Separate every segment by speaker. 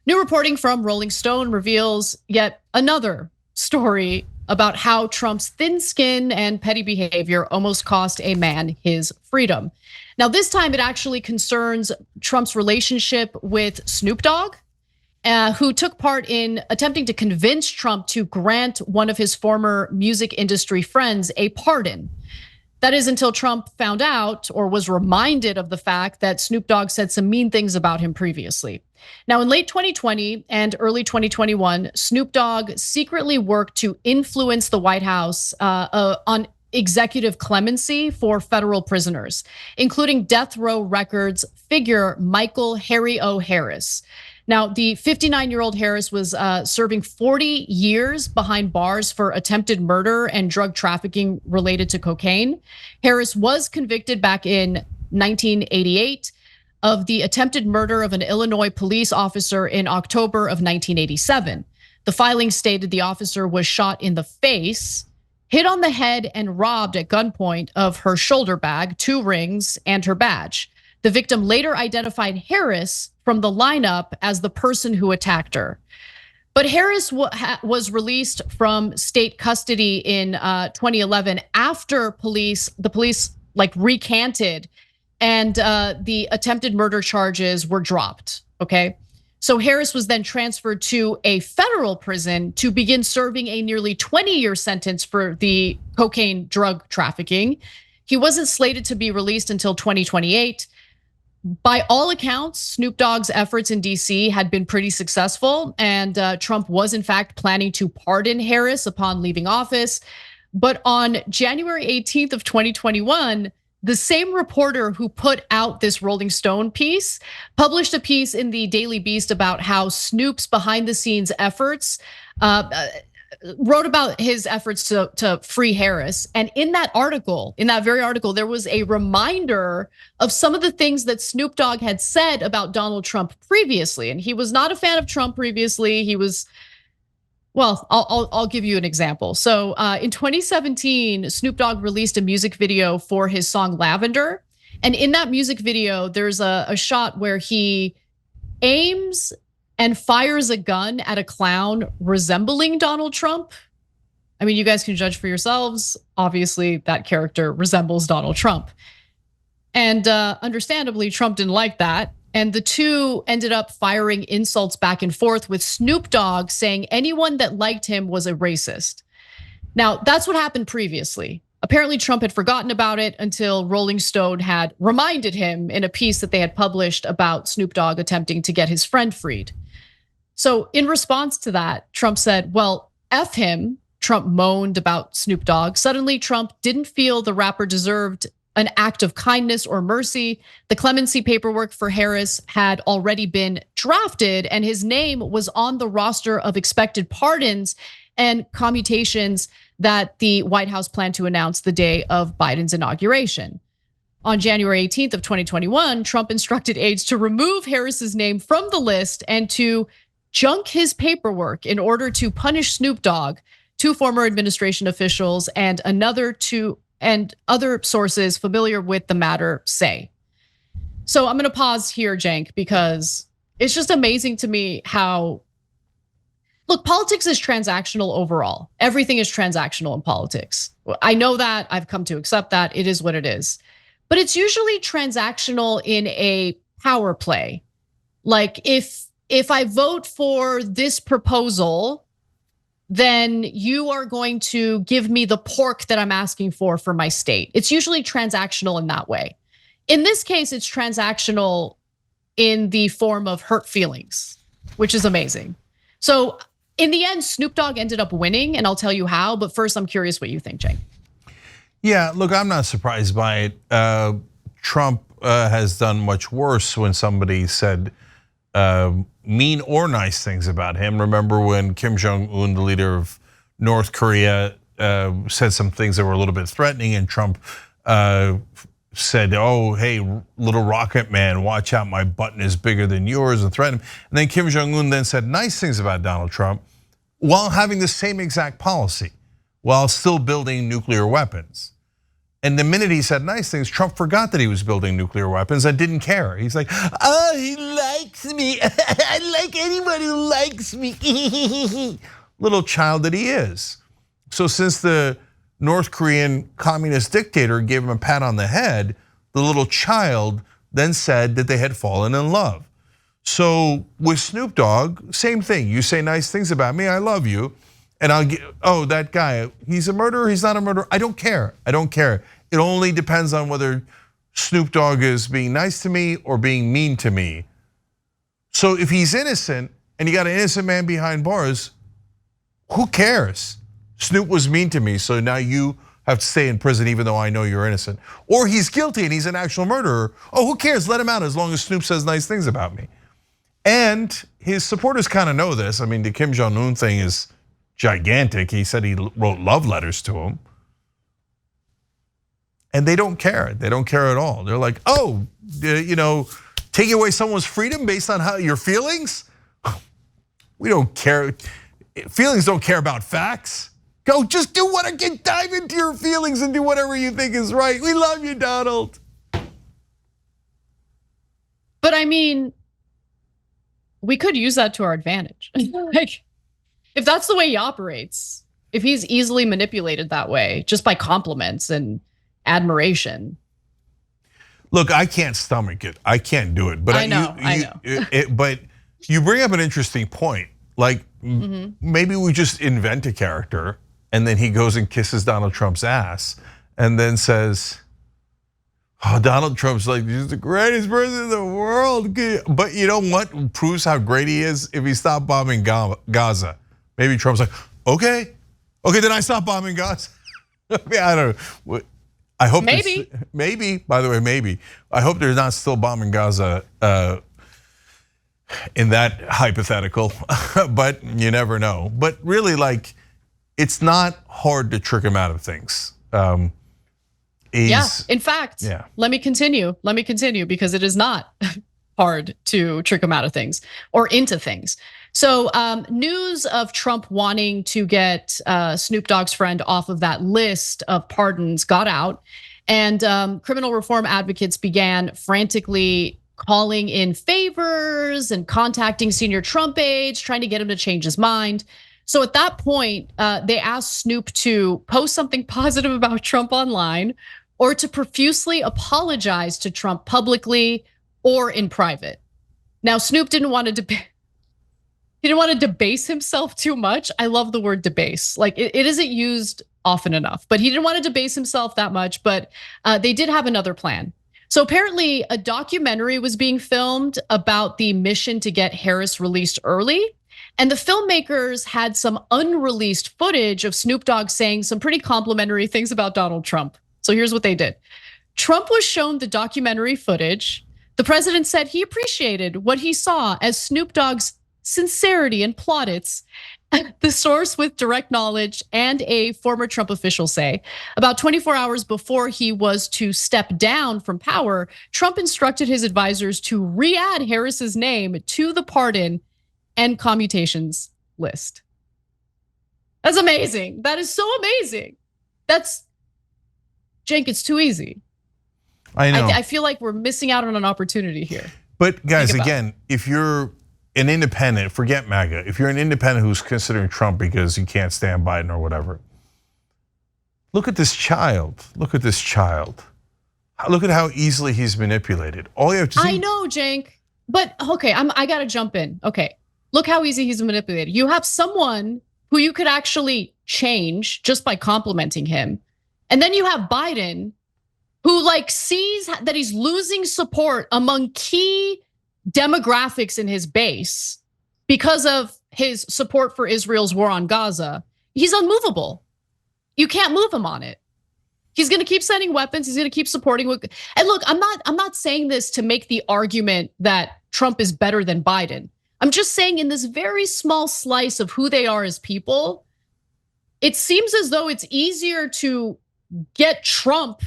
Speaker 1: New reporting from Rolling Stone reveals yet another story about how Trump's thin skin and petty behavior almost cost a man his freedom. Now, this time it actually concerns Trump's relationship with Snoop Dogg, who took part in attempting to convince Trump to grant one of his former music industry friends a pardon. That is until Trump found out or was reminded of the fact that Snoop Dogg said some mean things about him previously. Now, in late 2020 and early 2021, Snoop Dogg secretly worked to influence the White House on executive clemency for federal prisoners, including Death Row Records figure Michael Harry O. Harris. Now, the 59-year-old Harris was serving 40 years behind bars for attempted murder and drug trafficking related to cocaine. Harris was convicted back in 1988 of the attempted murder of an Illinois police officer in October of 1987. The filing stated the officer was shot in the face, hit on the head, and robbed at gunpoint of her shoulder bag, 2 rings, and her badge. The victim later identified Harris from the lineup as the person who attacked her. But Harris was released from state custody in 2011 after the police recanted and the attempted murder charges were dropped, okay? So Harris was then transferred to a federal prison to begin serving a nearly 20-year sentence for the cocaine drug trafficking. He wasn't slated to be released until 2028. By all accounts, Snoop Dogg's efforts in DC had been pretty successful, and Trump was in fact planning to pardon Harris upon leaving office. But on January 18th of 2021, the same reporter who put out this Rolling Stone piece published a piece in the Daily Beast about how Snoop's behind the scenes efforts, wrote about his efforts to free Harris. And in that article, in that very article, there was a reminder of some of the things that Snoop Dogg had said about Donald Trump previously. And he was not a fan of Trump previously. He was, well, I'll give you an example. So in 2017, Snoop Dogg released a music video for his song Lavender. And in that music video, there's a shot where he aims and fires a gun at a clown resembling Donald Trump. I mean, you guys can judge for yourselves. Obviously, that character resembles Donald Trump. And understandably, Trump didn't like that. And the two ended up firing insults back and forth, with Snoop Dogg saying anyone that liked him was a racist. Now, that's what happened previously. Apparently, Trump had forgotten about it until Rolling Stone had reminded him in a piece that they had published about Snoop Dogg attempting to get his friend freed. So in response to that, Trump said, well, F him. Trump moaned about Snoop Dogg. Suddenly, Trump didn't feel the rapper deserved an act of kindness or mercy. The clemency paperwork for Harris had already been drafted, and his name was on the roster of expected pardons and commutations that the White House planned to announce the day of Biden's inauguration. On January 18th of 2021, Trump instructed aides to remove Harris's name from the list and to junk his paperwork in order to punish Snoop Dogg, 2 former administration officials, and other sources familiar with the matter say. So I'm gonna pause here, Cenk, because it's just amazing to me how, look, politics is transactional overall. Everything is transactional in politics. I know that, I've come to accept that, it is what it is. But it's usually transactional in a power play. Like if I vote for this proposal, then you are going to give me the pork that I'm asking for my state. It's usually transactional in that way. In this case, it's transactional in the form of hurt feelings, which is amazing. So in the end, Snoop Dogg ended up winning, and I'll tell you how. But first, I'm curious what you think, Cenk.
Speaker 2: Yeah, look, I'm not surprised by it. Trump has done much worse when somebody said mean or nice things about him. Remember when Kim Jong-un, the leader of North Korea, said some things that were a little bit threatening, and Trump said, oh, hey, little rocket man, watch out, my button is bigger than yours, and threatened him. And then Kim Jong-un then said nice things about Donald Trump while having the same exact policy, while still building nuclear weapons. And the minute he said nice things, Trump forgot that he was building nuclear weapons and didn't care. He's like, oh, he likes me. I like anyone who likes me. Little child that he is. So since the North Korean communist dictator gave him a pat on the head, the little child then said that they had fallen in love. So with Snoop Dogg, same thing. You say nice things about me, I love you. And I'll get, oh, that guy, he's a murderer, he's not a murderer. I don't care, I don't care. It only depends on whether Snoop Dogg is being nice to me or being mean to me. So if he's innocent and you got an innocent man behind bars, who cares? Snoop was mean to me, so now you have to stay in prison even though I know you're innocent. Or he's guilty and he's an actual murderer. Oh, who cares? Let him out as long as Snoop says nice things about me. And his supporters kind of know this. I mean, the Kim Jong-un thing is gigantic. He said he wrote love letters to him. And they don't care. They don't care at all. They're like, oh, taking away someone's freedom based on how your feelings? We don't care. Feelings don't care about facts. Go, just do what I can, dive into your feelings and do whatever you think is right. We love you, Donald.
Speaker 1: But I mean, we could use that to our advantage. Like, if that's the way he operates, if he's easily manipulated that way, just by compliments and admiration.
Speaker 2: Look, I can't stomach it. I can't do it. But
Speaker 1: I know.
Speaker 2: But you bring up an interesting point. Like, maybe we just invent a character and then he goes and kisses Donald Trump's ass and then says, oh, Donald Trump's like, he's the greatest person in the world. But you know what proves how great he is? If he stopped bombing Gaza. Maybe Trump's like, okay, then I stop bombing Gaza. I mean, I don't know. I hope maybe, by the way, maybe. I hope they're not still bombing Gaza in that hypothetical, but you never know. But really, like, it's not hard to trick him out of things.
Speaker 1: Yeah, in fact, let me continue because it is not hard to trick him out of things or into things. So news of Trump wanting to get Snoop Dogg's friend off of that list of pardons got out, and criminal reform advocates began frantically calling in favors and contacting senior Trump aides, trying to get him to change his mind. So at that point, they asked Snoop to post something positive about Trump online or to profusely apologize to Trump publicly or in private. Now, Snoop didn't want to debase himself too much. I love the word debase. Like, it isn't used often enough, but he didn't want to debase himself that much, but they did have another plan. So apparently a documentary was being filmed about the mission to get Harris released early. And the filmmakers had some unreleased footage of Snoop Dogg saying some pretty complimentary things about Donald Trump. So here's what they did. Trump was shown the documentary footage. The president said he appreciated what he saw as Snoop Dogg's sincerity and plaudits. The source with direct knowledge and a former Trump official say, about 24 hours before he was to step down from power, Trump instructed his advisors to re-add Harris's name to the pardon and commutations list. That's amazing. That is so amazing. Cenk, it's too easy.
Speaker 2: I know.
Speaker 1: I feel like we're missing out on an opportunity here.
Speaker 2: But guys, again, if you're an independent, forget MAGA. If you're an independent who's considering Trump because you can't stand Biden or whatever, look at this child. Look at this child. Look at how easily he's manipulated. All you have to see.
Speaker 1: I know, Cenk, but okay, I gotta jump in. Okay, look how easy he's manipulated. You have someone who you could actually change just by complimenting him. And then you have Biden, who like sees that he's losing support among key demographics in his base because of his support for Israel's war on Gaza. He's unmovable. You can't move him on it. He's gonna keep sending weapons, he's gonna keep supporting. And look, I'm not saying this to make the argument that Trump is better than Biden. I'm just saying in this very small slice of who they are as people, it seems as though it's easier to get Trump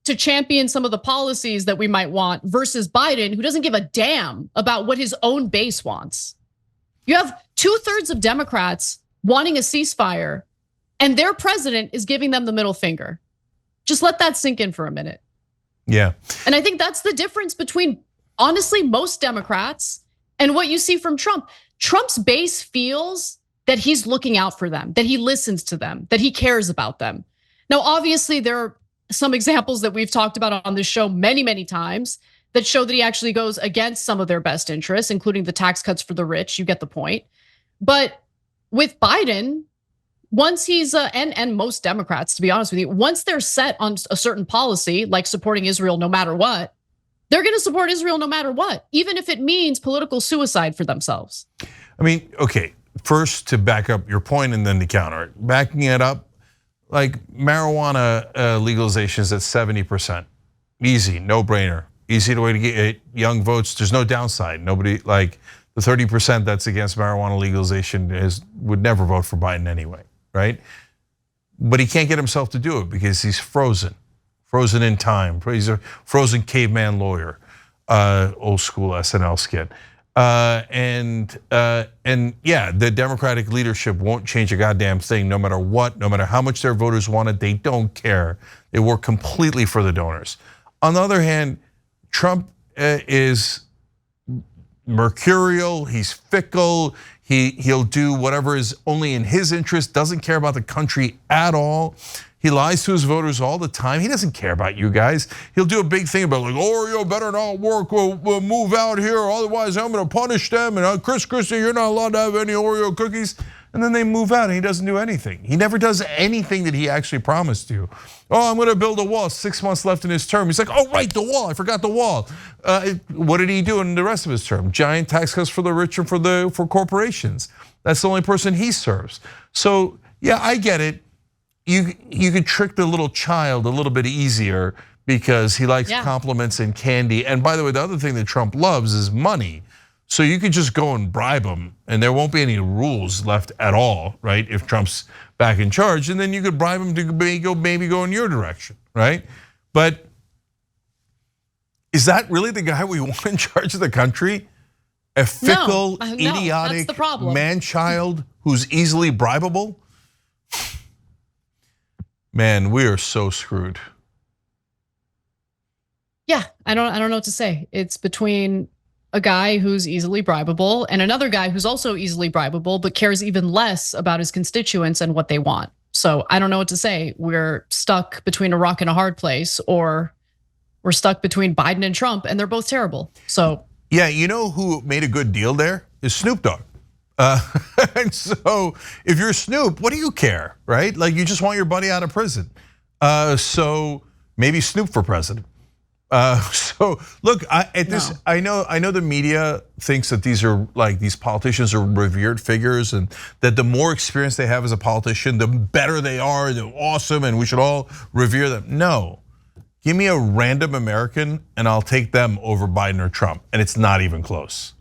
Speaker 1: to champion some of the policies that we might want versus Biden, who doesn't give a damn about what his own base wants. You have 2/3 of Democrats wanting a ceasefire, and their president is giving them the middle finger. Just let that sink in for a minute.
Speaker 2: Yeah.
Speaker 1: And I think that's the difference between, honestly, most Democrats and what you see from Trump. Trump's base feels that he's looking out for them, that he listens to them, that he cares about them. Now, obviously, there are some examples that we've talked about on this show many, many times that show that he actually goes against some of their best interests, including the tax cuts for the rich. You get the point. But with Biden, once he's, and most Democrats, to be honest with you, once they're set on a certain policy, like supporting Israel no matter what, they're gonna support Israel no matter what, even if it means political suicide for themselves.
Speaker 2: I mean, okay, first to back up your point and then to counter it. Backing it up, like marijuana legalization is at 70%. Easy, no brainer. Easy way to get young votes. There's no downside. Nobody, like the 30% that's against marijuana legalization would never vote for Biden anyway, right? But he can't get himself to do it because he's frozen in time. He's a frozen caveman lawyer, old school SNL skit. And yeah, the Democratic leadership won't change a goddamn thing no matter what, no matter how much their voters want it, they don't care. They work completely for the donors. On the other hand, Trump is mercurial, he's fickle, he'll do whatever is only in his interest, doesn't care about the country at all. He lies to his voters all the time. He doesn't care about you guys. He'll do a big thing about like, Oreo better not work, we'll move out here, otherwise I'm gonna punish them, and Chris Christie, you're not allowed to have any Oreo cookies. And then they move out and he doesn't do anything. He never does anything that he actually promised you. Oh, I'm gonna build a wall, 6 months left in his term. He's like, oh right, the wall, I forgot the wall. What did he do in the rest of his term? Giant tax cuts for the rich and for corporations. That's the only person he serves. So yeah, I get it. You could trick the little child a little bit easier because he likes compliments and candy. And by the way, the other thing that Trump loves is money. So you could just go and bribe him and there won't be any rules left at all, right? If Trump's back in charge, and then you could bribe him to maybe go in your direction, right? But is that really the guy we want in charge of the country? A fickle, idiotic man-child who's easily bribable? Man, we are so screwed.
Speaker 1: Yeah, I don't know what to say. It's between a guy who's easily bribable and another guy who's also easily bribable, but cares even less about his constituents and what they want. So I don't know what to say. We're stuck between a rock and a hard place, or we're stuck between Biden and Trump, and they're both terrible. So
Speaker 2: yeah, you know who made a good deal there is Snoop Dogg. And so if you're Snoop, what do you care, right? Like you just want your buddy out of prison. So maybe Snoop for president. So look, I know the media thinks that these politicians are revered figures, and that the more experience they have as a politician, the better they are, they're awesome, and we should all revere them. No, give me a random American, and I'll take them over Biden or Trump, and it's not even close.